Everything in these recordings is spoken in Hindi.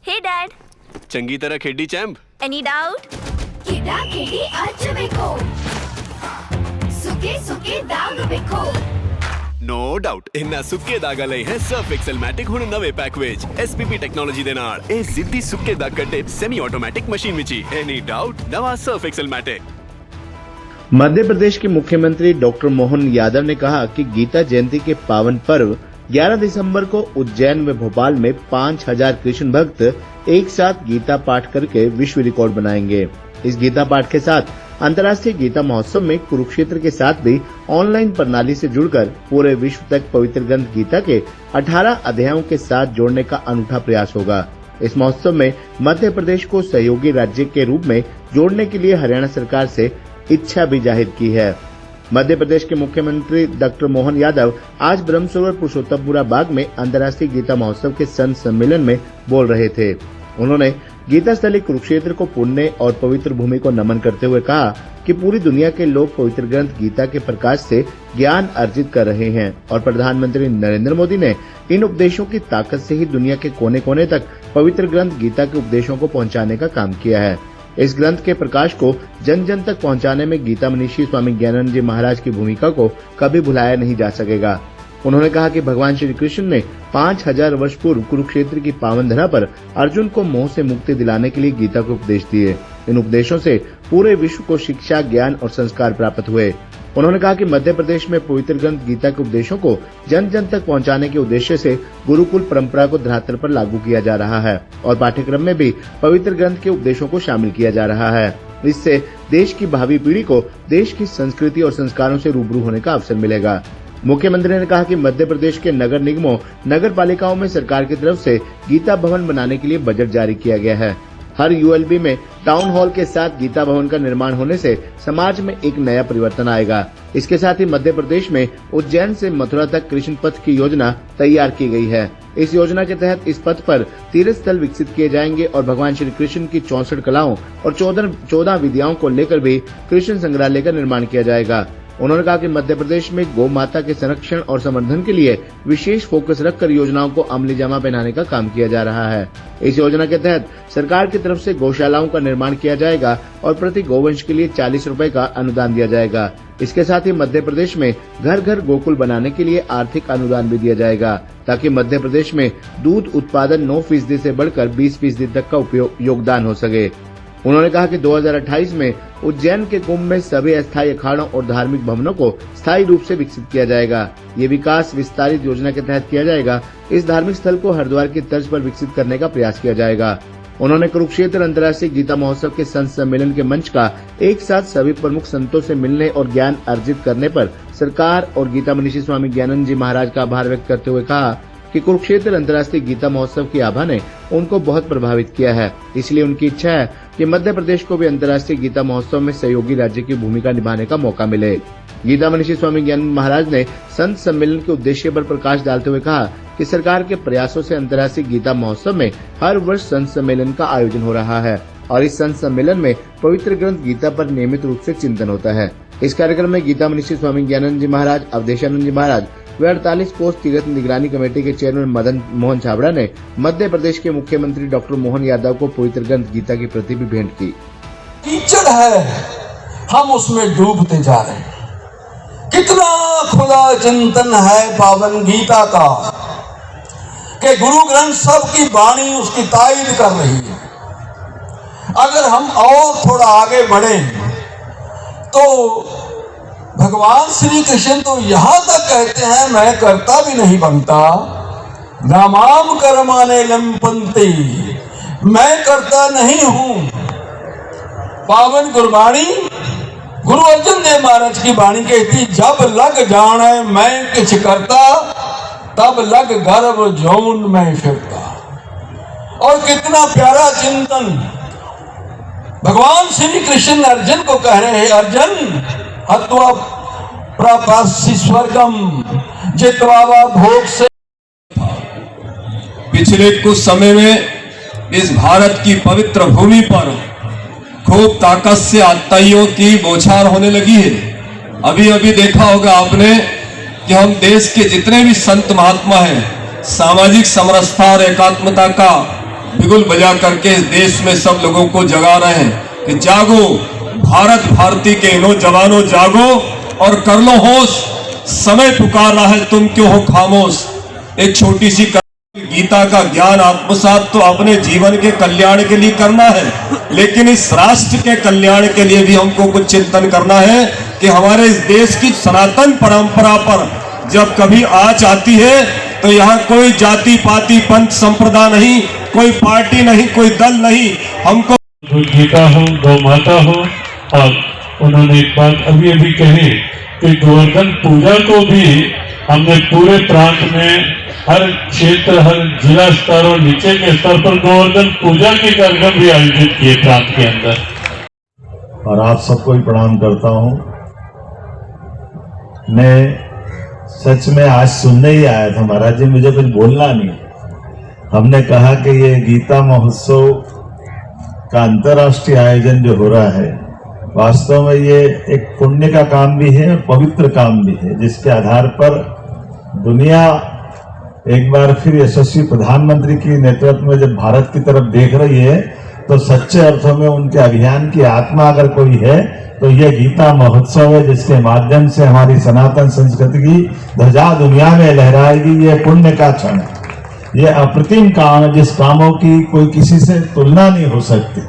Hey Dad. चंगी तरह खेडी चैंप। Any doubt? ಕಿಡಾ ಕಿಡಿ ಹಚ್ಚಬೇಕು ಸುಕೆ ಸುಕೆ ದಾಗ ಬೇಕು नो डाउट इन्ना सुक्के दाग लई है सर्फ एक्सेल मैटिक हुण नवे पैक विच एसपीपी टेक्नोलॉजी दे नाल ए जिद्दी सुक्के दाग कटे semi automatic machine which any doubt नवा सर्फ एक्सेल मैटिक। मध्य प्रदेश के मुख्यमंत्री डॉक्टर मोहन यादव ने कहा कि गीता जयंती के पावन पर्व 11 दिसंबर को उज्जैन व भोपाल में 5000 कृष्ण भक्त एक साथ गीता पाठ करके विश्व रिकॉर्ड बनाएंगे। इस गीता पाठ के साथ अंतर्राष्ट्रीय गीता महोत्सव में कुरुक्षेत्र के साथ भी ऑनलाइन प्रणाली से जुड़कर पूरे विश्व तक पवित्र ग्रंथ गीता के 18 अध्यायों के साथ जोड़ने का अनूठा प्रयास होगा। इस महोत्सव में मध्य प्रदेश को सहयोगी राज्य के रूप में जोड़ने के लिए हरियाणा सरकार से इच्छा भी जाहिर की है। मध्य प्रदेश के मुख्यमंत्री डॉक्टर मोहन यादव आज ब्रह्मसरोवर पुरुषोत्तमपुरा बाग में अंतर्राष्ट्रीय गीता महोत्सव के संत सम्मेलन में बोल रहे थे। उन्होंने गीता स्थली कुरुक्षेत्र को पुण्य और पवित्र भूमि को नमन करते हुए कहा कि पूरी दुनिया के लोग पवित्र ग्रंथ गीता के प्रकाश से ज्ञान अर्जित कर रहे हैं और प्रधानमंत्री नरेंद्र मोदी ने इन उपदेशों की ताकत से ही दुनिया के कोने कोने तक पवित्र ग्रंथ गीता के उपदेशों को पहुंचाने का काम किया है। इस ग्रंथ के प्रकाश को जन जन तक पहुंचाने में गीता मनीषी स्वामी ज्ञानानंद जी महाराज की भूमिका को कभी भुलाया नहीं जा सकेगा। उन्होंने कहा कि भगवान श्री कृष्ण ने 5000 वर्ष पूर्व कुरुक्षेत्र की पावन धरा पर अर्जुन को मोह से मुक्ति दिलाने के लिए गीता को उपदेश दिए। इन उपदेशों से पूरे विश्व को शिक्षा, ज्ञान और संस्कार प्राप्त हुए। उन्होंने कहा कि मध्य प्रदेश में पवित्र ग्रंथ गीता के उपदेशों को जन जन तक पहुंचाने के उद्देश्य से गुरुकुल परंपरा को धरातल पर लागू किया जा रहा है और पाठ्यक्रम में भी पवित्र ग्रंथ के उपदेशों को शामिल किया जा रहा है। इससे देश की भावी पीढ़ी को देश की संस्कृति और संस्कारों से रूबरू होने का अवसर मिलेगा। मुख्यमंत्री ने कहा कि मध्य प्रदेश के नगर निगमों, नगर पालिकाओं में सरकार की तरफ से गीता भवन बनाने के लिए बजट जारी किया गया है। हर यूएलबी में टाउन हॉल के साथ गीता भवन का निर्माण होने से समाज में एक नया परिवर्तन आएगा। इसके साथ ही मध्य प्रदेश में उज्जैन से मथुरा तक कृष्ण पथ की योजना तैयार की गई है। इस योजना के तहत इस पथ पर तीर्थ स्थल विकसित किए जाएंगे और भगवान श्री कृष्ण की 64 कलाओं और 14 विद्याओं को लेकर भी कृष्ण संग्रहालय का निर्माण किया जाएगा। उन्होंने कहा कि मध्य प्रदेश में गौ माता के संरक्षण और संवर्धन के लिए विशेष फोकस रखकर योजनाओं को अमली जामा पहनाने का काम किया जा रहा है। इस योजना के तहत सरकार की तरफ से गौशालाओं का निर्माण किया जाएगा और प्रति गौवंश के लिए 40 रुपए का अनुदान दिया जाएगा। इसके साथ ही मध्य प्रदेश में घर घर गोकुल बनाने के लिए आर्थिक अनुदान भी दिया जाएगा ताकि मध्य प्रदेश में दूध उत्पादन 9% से बढ़कर 20% तक का योगदान हो सके। उन्होंने कहा कि 2028 में उज्जैन के कुंभ में सभी अस्थायी अखाड़ों और धार्मिक भवनों को स्थायी रूप से विकसित किया जाएगा। ये विकास विस्तारित योजना के तहत किया जाएगा। इस धार्मिक स्थल को हरिद्वार की तर्ज पर विकसित करने का प्रयास किया जाएगा। उन्होंने कुरुक्षेत्र अंतर्राष्ट्रीय गीता महोत्सव के संत सम्मेलन के मंच का एक साथ सभी प्रमुख संतों से मिलने और ज्ञान अर्जित करने पर सरकार और गीता मनीषी स्वामी ज्ञानानंद जी महाराज का आभार व्यक्त करते हुए कहा कि कुरुक्षेत्र अंतर्राष्ट्रीय गीता महोत्सव की आभा ने उनको बहुत प्रभावित किया है। इसलिए उनकी इच्छा है कि मध्य प्रदेश को भी अंतर्राष्ट्रीय गीता महोत्सव में सहयोगी राज्य की भूमिका निभाने का मौका मिले। गीता मनीषी स्वामी ज्ञानानंद महाराज ने संत सम्मेलन के उद्देश्य पर प्रकाश डालते हुए कहा कि सरकार के प्रयासों से अंतर्राष्ट्रीय गीता महोत्सव में हर वर्ष संत सम्मेलन का आयोजन हो रहा है और इस संत सम्मेलन में पवित्र ग्रंथ गीता पर नियमित रूप से चिंतन होता है। इस कार्यक्रम में गीता मनीषी स्वामी ज्ञानानंद जी महाराज, अवधेशानंद जी महाराज व 48 कोष तीर्थ निगरानी कमेटी के चेयरमैन मदन मोहन छाबड़ा ने मध्य प्रदेश के मुख्यमंत्री डॉक्टर मोहन यादव को पवित्र ग्रंथ गीता की प्रति भी भेंट की। कीचड़ है, हम उसमें डूबते जा रहे हैं। कितना खुला चिंतन है पावन गीता का कि गुरु ग्रंथ साहब की वाणी उसकी तायद कर रही है। अगर हम और थोड़ा आगे बढ़े तो भगवान श्री कृष्ण तो यहां तक कहते हैं, मैं करता भी नहीं बनता, नामाम कर्माने लंपंती, मैं करता नहीं हूं। पावन गुरबाणी गुरु अर्जुन देव महाराज की वाणी कहती, जब लग जाने मैं किछ करता, तब लग गर्भ जौन में फिरता। और कितना प्यारा चिंतन भगवान श्री कृष्ण अर्जुन को कह रहे हैं, अर्जुन हत्वा प्रापासि स्वर्गम जित्वा भोग से। पिछले कुछ समय में इस भारत की पवित्र भूमि पर खूब ताकत से आतताइयों की बौछार होने लगी है। अभी अभी देखा होगा आपने कि हम देश के जितने भी संत महात्मा हैं, सामाजिक समरसता और एकात्मता का बिगुल बजा करके इस देश में सब लोगों को जगा रहे हैं कि जागो, भारत भारती के नौजवानों जागो और कर लो होश, समय पुकार रहा है तुम क्यों हो खामोश। एक छोटी सी गीता का ज्ञान आत्मसात तो अपने जीवन के कल्याण के लिए करना है, लेकिन इस राष्ट्र के कल्याण के लिए भी हमको कुछ चिंतन करना है कि हमारे इस देश की सनातन परंपरा पर जब कभी आँच आती है तो यहाँ कोई जाति पाति पंथ संप्रदाय नहीं, कोई पार्टी नहीं, कोई दल नहीं, हमको गीता हो, गौ माता हो। और उन्होंने एक बात अभी अभी कही कि गोवर्धन पूजा को भी हमने पूरे प्रांत में हर क्षेत्र, हर जिला स्तर और नीचे के स्तर पर गोवर्धन पूजा के कार्यक्रम भी आयोजित किए प्रांत के अंदर। और आप सबको भी प्रणाम करता हूं। मैं सच में आज सुनने ही आया था महाराज जी, मुझे कुछ बोलना नहीं। हमने कहा कि ये गीता महोत्सव का अंतर्राष्ट्रीय आयोजन जो हो रहा है, वास्तव में ये एक पुण्य का काम भी है और पवित्र काम भी है, जिसके आधार पर दुनिया एक बार फिर यशस्वी प्रधानमंत्री के नेतृत्व में जब भारत की तरफ देख रही है तो सच्चे अर्थों में उनके अभियान की आत्मा अगर कोई है तो ये गीता महोत्सव है, जिसके माध्यम से हमारी सनातन संस्कृति की ध्वजा दुनिया में लहराएगी। ये पुण्य का क्षण है, ये अप्रतिम काम है, जिस कामों की कोई किसी से तुलना नहीं हो सकती।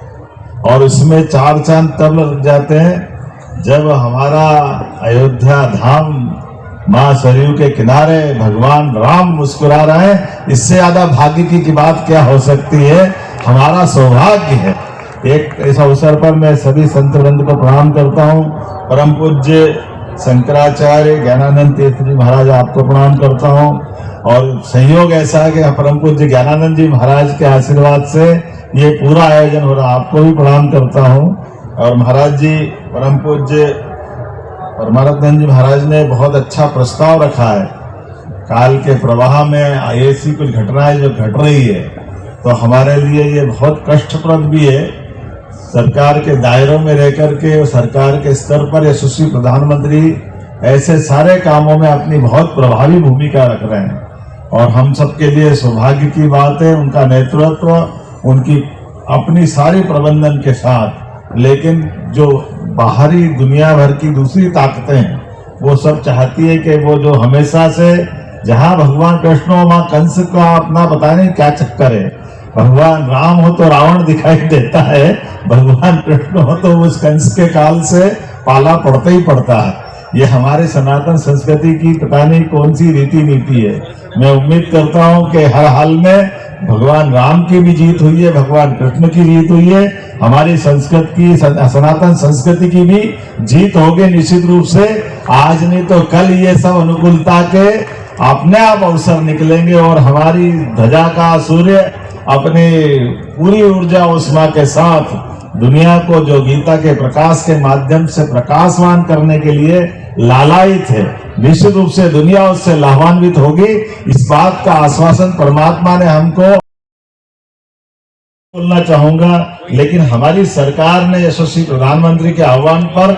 और उसमें चार चांद तब लग जाते हैं जब हमारा अयोध्या धाम माँ सरयू के किनारे भगवान राम मुस्कुरा रहे हैं। इससे ज्यादा भाग्य की बात क्या हो सकती है, हमारा सौभाग्य है। एक इस अवसर पर मैं सभी संत वृंद को प्रणाम करता हूँ। परम पूज्य शंकराचार्य ज्ञानानंद तीर्थ जी महाराज आपको प्रणाम करता हूँ। और संयोग ऐसा है कि परम पूज्य ज्ञानानंद जी महाराज के आशीर्वाद से ये पूरा आयोजन हो रहा है, आपको भी प्रणाम करता हूँ। और महाराज जी परम पूज्य परमानंद जी महाराज ने बहुत अच्छा प्रस्ताव रखा है। काल के प्रवाह में ऐसी कुछ घटनाएं जो घट रही है तो हमारे लिए ये बहुत कष्टप्रद भी है। सरकार के दायरों में रहकर के सरकार के स्तर पर यशस्वी प्रधानमंत्री ऐसे सारे कामों में अपनी बहुत प्रभावी भूमिका रख रहे हैं और हम सबके लिए सौभाग्य की बात है उनका नेतृत्व, उनकी अपनी सारी प्रबंधन के साथ। लेकिन जो बाहरी दुनिया भर की दूसरी ताकतें हैं वो सब चाहती है कि वो जो हमेशा से जहां भगवान कृष्ण और माँ कंस का अपना पता नहीं क्या चक्कर है, भगवान राम हो तो रावण दिखाई देता है, भगवान कृष्ण हो तो उस कंस के काल से पाला पड़ता ही पड़ता है। ये हमारे सनातन संस्कृति की पता नहीं कौन सी रीति नीति है। मैं उम्मीद करता हूँ कि हर हाल में भगवान राम की भी जीत हुई है, भगवान कृष्ण की जीत हुई है, हमारी संस्कृति की सनातन संस्कृति की भी जीत होगी निश्चित रूप से। आज नहीं तो कल ये सब अनुकूलता के अपने आप अवसर निकलेंगे और हमारी ध्वजा का सूर्य अपनी पूरी ऊर्जा उष्मा के साथ दुनिया को जो गीता के प्रकाश के माध्यम से प्रकाशवान करने के लिए लालायित है, निश्चित रूप से दुनिया उससे लाभान्वित होगी। इस बात का आश्वासन परमात्मा ने हमको बोलना चाहूंगा। लेकिन हमारी सरकार ने यशस्वी प्रधानमंत्री के आह्वान पर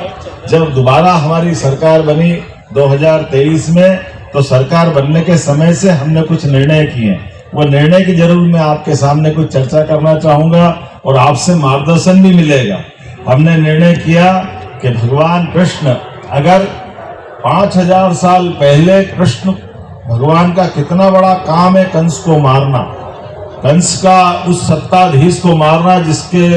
जब दोबारा हमारी सरकार बनी 2023 में, तो सरकार बनने के समय से हमने कुछ निर्णय किए। वो निर्णय की जरूर मैं आपके सामने कुछ चर्चा करना चाहूंगा और आपसे मार्गदर्शन भी मिलेगा। हमने निर्णय किया कि भगवान कृष्ण, अगर 5000 साल पहले कृष्ण भगवान का कितना बड़ा काम है कंस को मारना, कंस का उस सत्ताधीश को मारना जिसके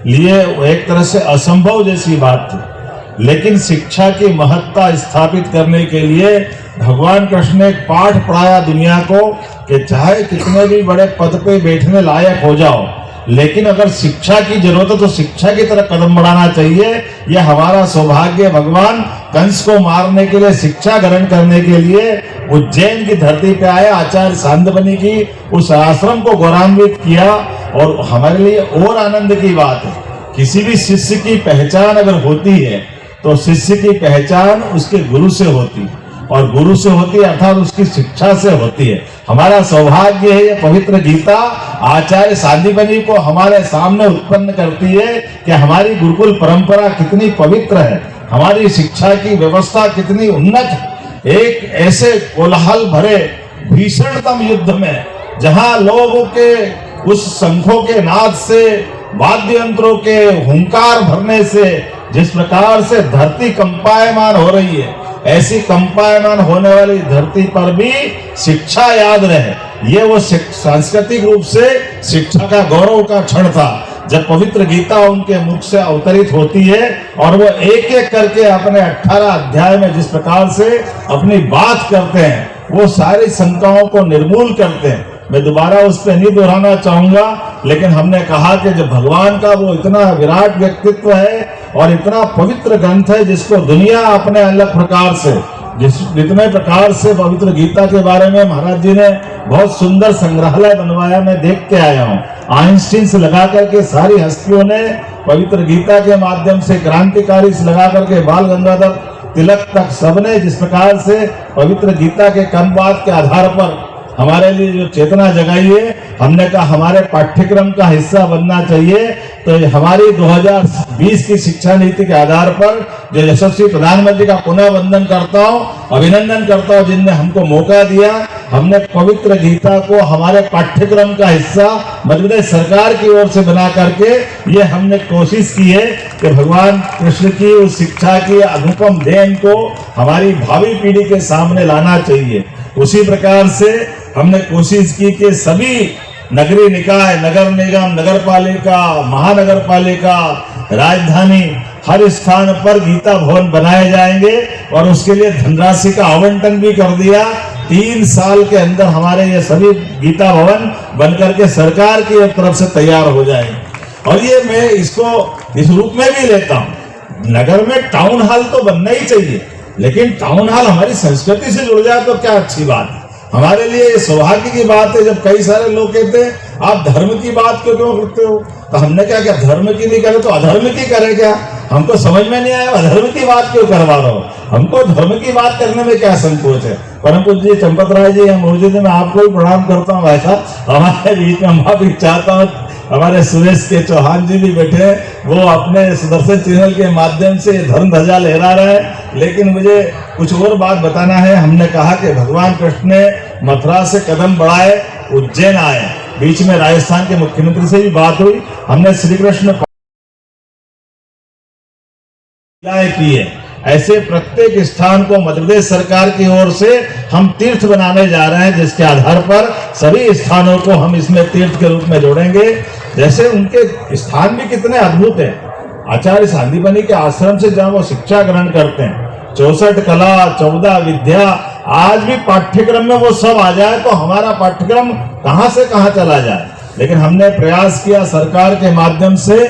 लिए एक तरह से असंभव जैसी बात थी, लेकिन शिक्षा की महत्ता स्थापित करने के लिए भगवान कृष्ण ने एक पाठ पढ़ाया दुनिया को कि चाहे कितने भी बड़े पद पे बैठने लायक हो जाओ, लेकिन अगर शिक्षा की जरूरत है तो शिक्षा की तरफ कदम बढ़ाना चाहिए। यह हमारा सौभाग्य। भगवान कंस को मारने के लिए, शिक्षा ग्रहण करने के लिए उज्जैन की धरती पे आए, आचार्य सांदीपनि की उस आश्रम को गौरवान्वित किया। और हमारे लिए और आनंद की बात है, किसी भी शिष्य की पहचान अगर होती है तो शिष्य की पहचान उसके गुरु से होती है और गुरु से होती है अर्थात उसकी शिक्षा से होती है। हमारा सौभाग्य है ये पवित्र गीता आचार्य सांदीपनि को हमारे सामने उत्पन्न करती है कि हमारी गुरुकुल परंपरा कितनी पवित्र है, हमारी शिक्षा की व्यवस्था कितनी उन्नत है। एक ऐसे कोलाहल भरे भीषणतम युद्ध में जहां लोगों के उस शंखों के नाद से, वाद्य यंत्रों के हुंकार भरने से जिस प्रकार से धरती कंपायमान हो रही है, ऐसी कंपायमान होने वाली धरती पर भी शिक्षा याद रहे। ये वो सांस्कृतिक रूप से शिक्षा का गौरव का क्षण था जब पवित्र गीता उनके मुख से अवतरित होती है और वो एक एक करके अपने 18 अध्याय में जिस प्रकार से अपनी बात करते हैं, वो सारी शंकाओं को निर्मूल करते हैं। मैं दोबारा उस पर नहीं दोहराना चाहूंगा, लेकिन हमने कहा कि जब भगवान का वो इतना विराट व्यक्तित्व है और इतना पवित्र ग्रंथ है जिसको दुनिया अपने अलग प्रकार से, जितने प्रकार से पवित्र गीता के बारे में महाराज जी ने बहुत सुंदर संग्रहालय बनवाया, मैं देख के आया हूँ। आइंस्टीन से लगा करके सारी हस्तियों ने पवित्र गीता के माध्यम से, क्रांतिकारी से लगा करके बाल गंगाधर तिलक तक सबने जिस प्रकार से पवित्र गीता के कर्मवाद के आधार पर हमारे लिए जो चेतना जगाई है, हमने कहा हमारे पाठ्यक्रम का हिस्सा बनना चाहिए। तो हमारी 2020 की शिक्षा नीति के आधार पर जो यशस्वी प्रधानमंत्री का पुनः वंदन करता हूँ, अभिनंदन करता हूँ, जिनने हमको मौका दिया। हमने पवित्र गीता को हमारे पाठ्यक्रम का हिस्सा मध्य प्रदेश सरकार की ओर से बना करके ये हमने कोशिश की है कि भगवान कृष्ण की उस शिक्षा की अनुपम देन को हमारी भावी पीढ़ी के सामने लाना चाहिए। उसी प्रकार से हमने कोशिश की कि सभी नगरीय निकाय, नगर निगम, नगर पालिका, महानगर पालिका, राजधानी, हर स्थान पर गीता भवन बनाए जाएंगे और उसके लिए धनराशि का आवंटन भी कर दिया। 3 साल के अंदर हमारे ये सभी गीता भवन बनकर के सरकार की तरफ से तैयार हो जाएंगे। और ये मैं इसको इस रूप में भी लेता हूँ, नगर में टाउन हॉल तो बनना ही चाहिए, लेकिन टाउन हॉल हमारी संस्कृति से जुड़ जाए तो क्या अच्छी बात है। हमारे लिए सौभाग्य की बात है जब कई सारे लोग कहते हैं आप धर्म की बात क्यों करते हो, तो हमने क्या धर्म की नहीं करे तो अधर्म की करे क्या? हमको समझ में नहीं आया, अधर्म की बात क्यों करवा रहा हो? हमको धर्म की बात करने में क्या संकोच है? परम पूज्य चंपत राय जी हम मौजूद हैं, मैं आपको भी प्रणाम करता हूँ। भाई साहब हमारे बीच में माफी चाहता हूँ, हमारे सुरेश के चौहान जी भी बैठे हैं, वो अपने सुदर्शन चैनल के माध्यम से धर्म ध्वजा लहरा रहे हैं। लेकिन मुझे कुछ और बात बताना है। हमने कहा कि भगवान कृष्ण ने मथुरा से कदम बढ़ाए, उज्जैन आए, बीच में राजस्थान के मुख्यमंत्री से भी बात हुई, हमने श्री कृष्ण की है। ऐसे प्रत्येक स्थान को मध्य प्रदेश सरकार की ओर से हम तीर्थ बनाने जा रहे हैं, जिसके आधार पर सभी स्थानों को हम इसमें तीर्थ के रूप में जोड़ेंगे। जैसे उनके स्थान भी कितने अद्भुत हैं। आचार्य सांदीपनि के आश्रम से जहाँ वो शिक्षा ग्रहण करते हैं, 64 कला, 14 विद्या, आज भी पाठ्यक्रम में वो सब आ जाए तो हमारा पाठ्यक्रम कहाँ से कहाँ चला जाए। लेकिन हमने प्रयास किया सरकार के माध्यम से,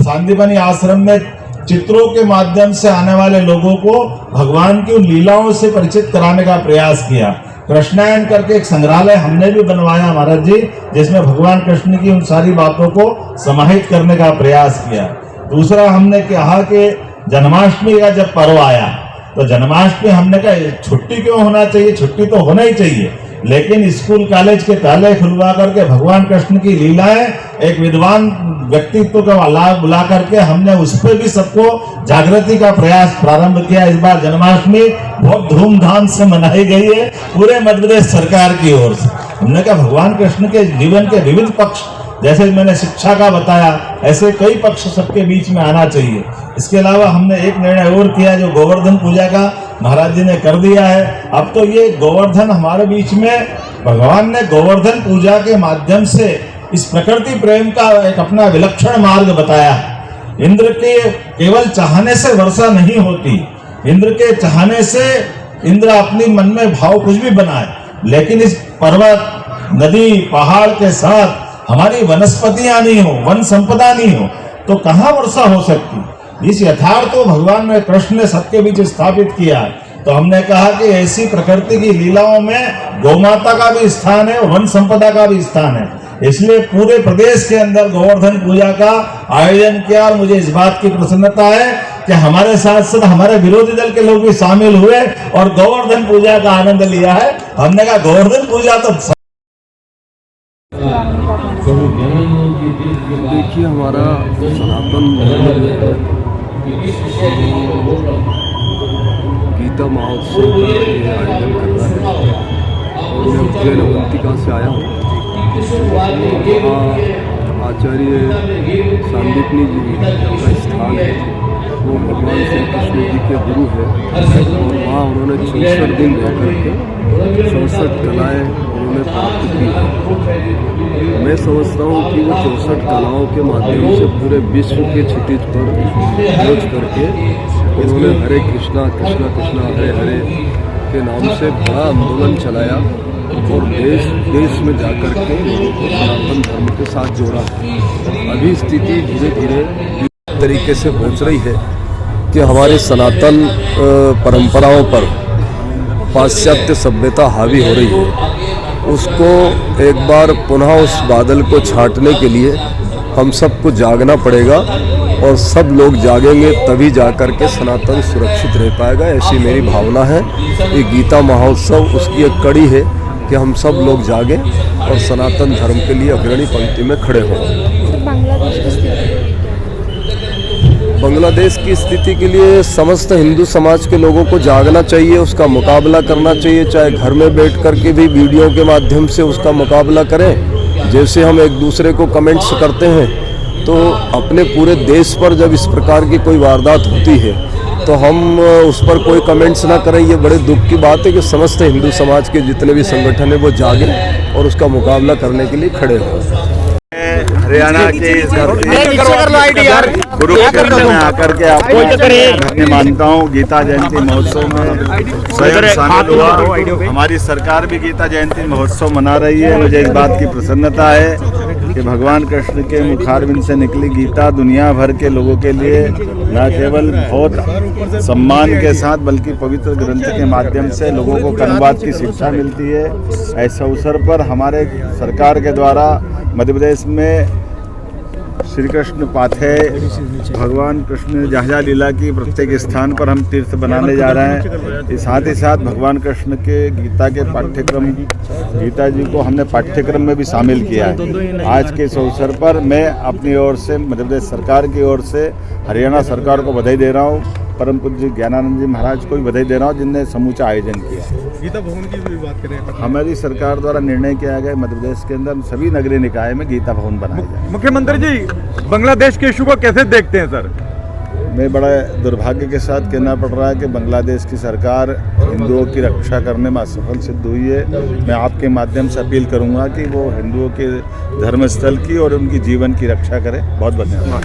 सांदीपनि आश्रम में चित्रों के माध्यम से आने वाले लोगों को भगवान की उन लीलाओं से परिचित कराने का प्रयास किया। कृष्णायन करके एक संग्रहालय हमने भी बनवाया महाराज जी, जिसमें भगवान कृष्ण की उन सारी बातों को समाहित करने का प्रयास किया। दूसरा हमने कहा कि जन्माष्टमी का जब पर्व आया तो जन्माष्टमी हमने कहा छुट्टी क्यों होना चाहिए, छुट्टी तो होना ही चाहिए, लेकिन स्कूल कॉलेज के ताले खुलवा करके भगवान कृष्ण की लीलाएं एक विद्वान व्यक्तित्व का लाभ बुला करके हमने उस पर भी सबको जागृति का प्रयास प्रारंभ किया। इस बार जन्माष्टमी बहुत धूमधाम से मनाई गई है पूरे मध्य प्रदेश सरकार की ओर से। हमने कहा भगवान कृष्ण के जीवन के विविध पक्ष, जैसे मैंने शिक्षा का बताया, ऐसे कई पक्ष सबके बीच में आना चाहिए। इसके अलावा हमने एक निर्णय और किया जो गोवर्धन पूजा का महाराज जी ने कर दिया है। अब तो ये गोवर्धन हमारे बीच में, भगवान ने गोवर्धन पूजा के माध्यम से इस प्रकृति प्रेम का एक अपना विलक्षण मार्ग बताया। इंद्र के केवल चाहने से वर्षा नहीं होती, इंद्र के चाहने से इंद्र अपनी मन में भाव कुछ भी बनाए, लेकिन इस पर्वत, नदी, पहाड़ के साथ हमारी वनस्पतियां नहीं हो, वन संपदा नहीं हो तो कहाँ वर्षा हो सकती। इस यथार्थ को भगवान ने, कृष्ण ने सबके बीच स्थापित किया है। तो हमने कहा कि ऐसी प्रकृति की लीलाओं में गौमाता का भी स्थान है और वन संपदा का भी स्थान है। इसलिए पूरे प्रदेश के अंदर गोवर्धन पूजा का आयोजन किया और मुझे इस बात की प्रसन्नता है कि हमारे साथ साथ हमारे विरोधी दल के लोग भी शामिल हुए और गोवर्धन पूजा का आनंद लिया है। हमने कहा गोवर्धन पूजा तो देखिए हमारा सनातन गीता महोत्सव का आयोजन कर रहा है। मैं उज्जैन अवंतिका से आया हूँ आचार्य सांदीपनी जी का स्थान है, वो भगवान श्री कृष्ण जी के गुरु है और वहाँ उन्होंने 64 दिन रह करके 64 कलाएँ उन्होंने प्राप्त की है। मैं समझता हूँ कि वो 64 कलाओं के माध्यम से पूरे विश्व के क्षितिज पर खोज करके उन्होंने हरे कृष्णा कृष्णा कृष्णा हरे हरे के नाम से बड़ा आंदोलन चलाया और देश देश में जाकर के लोगों को सनातन धर्म के साथ जोड़ा। अभी स्थिति धीरे धीरे तरीके से पहुंच रही है कि हमारे सनातन परंपराओं पर पाश्चात्य सभ्यता हावी हो रही है। उसको एक बार पुनः उस बादल को छांटने के लिए हम सबको जागना पड़ेगा और सब लोग जागेंगे तभी जाकर के सनातन सुरक्षित रह पाएगा, ऐसी मेरी भावना है। ये गीता महोत्सव उसकी एक कड़ी है कि हम सब लोग जागें और सनातन धर्म के लिए अग्रणी पंक्ति में खड़े हों। बांग्लादेश की स्थिति के लिए समस्त हिंदू समाज के लोगों को जागना चाहिए, उसका मुकाबला करना चाहिए, चाहे घर में बैठ कर के भी वीडियो के माध्यम से उसका मुकाबला करें। जैसे हम एक दूसरे को कमेंट्स करते हैं, तो अपने पूरे देश पर जब इस प्रकार की कोई वारदात होती है तो हम उस पर कोई कमेंट्स ना करें। ये बड़े दुख की बात है कि समस्त हिंदू समाज के जितने भी संगठन हैं वो जागें और उसका मुकाबला करने के लिए खड़े हों। हरियाणा के कुरुक्षेत्र में आकर के आपको मैं मानता हूँ गीता जयंती महोत्सव में स्वयं शामिल हुआ। हमारी सरकार भी गीता जयंती महोत्सव मना रही है। मुझे इस बात की प्रसन्नता है कि भगवान कृष्ण के मुखारविंद से निकली गीता दुनिया भर के लोगों के लिए न केवल बहुत सम्मान के साथ बल्कि पवित्र ग्रंथ के माध्यम से लोगों को कर्मवाद की शिक्षा मिलती है। ऐसे अवसर पर हमारे सरकार के द्वारा मध्य प्रदेश में श्री कृष्ण पाथेय भगवान कृष्ण जहाँ लीला की प्रत्येक स्थान पर हम तीर्थ बनाने जा रहे हैं। साथ ही साथ भगवान कृष्ण के गीता के पाठ्यक्रम गीता जी को हमने पाठ्यक्रम में भी शामिल किया है। आज के इस अवसर पर मैं अपनी ओर से मध्य प्रदेश सरकार की ओर से हरियाणा सरकार को बधाई दे रहा हूँ। परम पूज्य ज्ञानानंद जी महाराज को भी बधाई दे रहा हूँ जिनने समूचा आयोजन किया। गीता भवन की भी बात करें, हमारी सरकार द्वारा निर्णय किया गया मध्य प्रदेश के अंदर सभी नगरीय निकाय में गीता भवन बनाए जाए। मुख्यमंत्री जी बांग्लादेश के इशू को कैसे देखते हैं सर? मैं बड़ा दुर्भाग्य के साथ कहना पड़ रहा है कि बांग्लादेश की सरकार हिंदुओं की रक्षा करने में असफल सिद्ध हुई है। मैं आपके माध्यम से अपील करूंगा कि वो हिंदुओं के धर्मस्थल की और उनकी जीवन की रक्षा करें। बहुत बहुत धन्यवाद।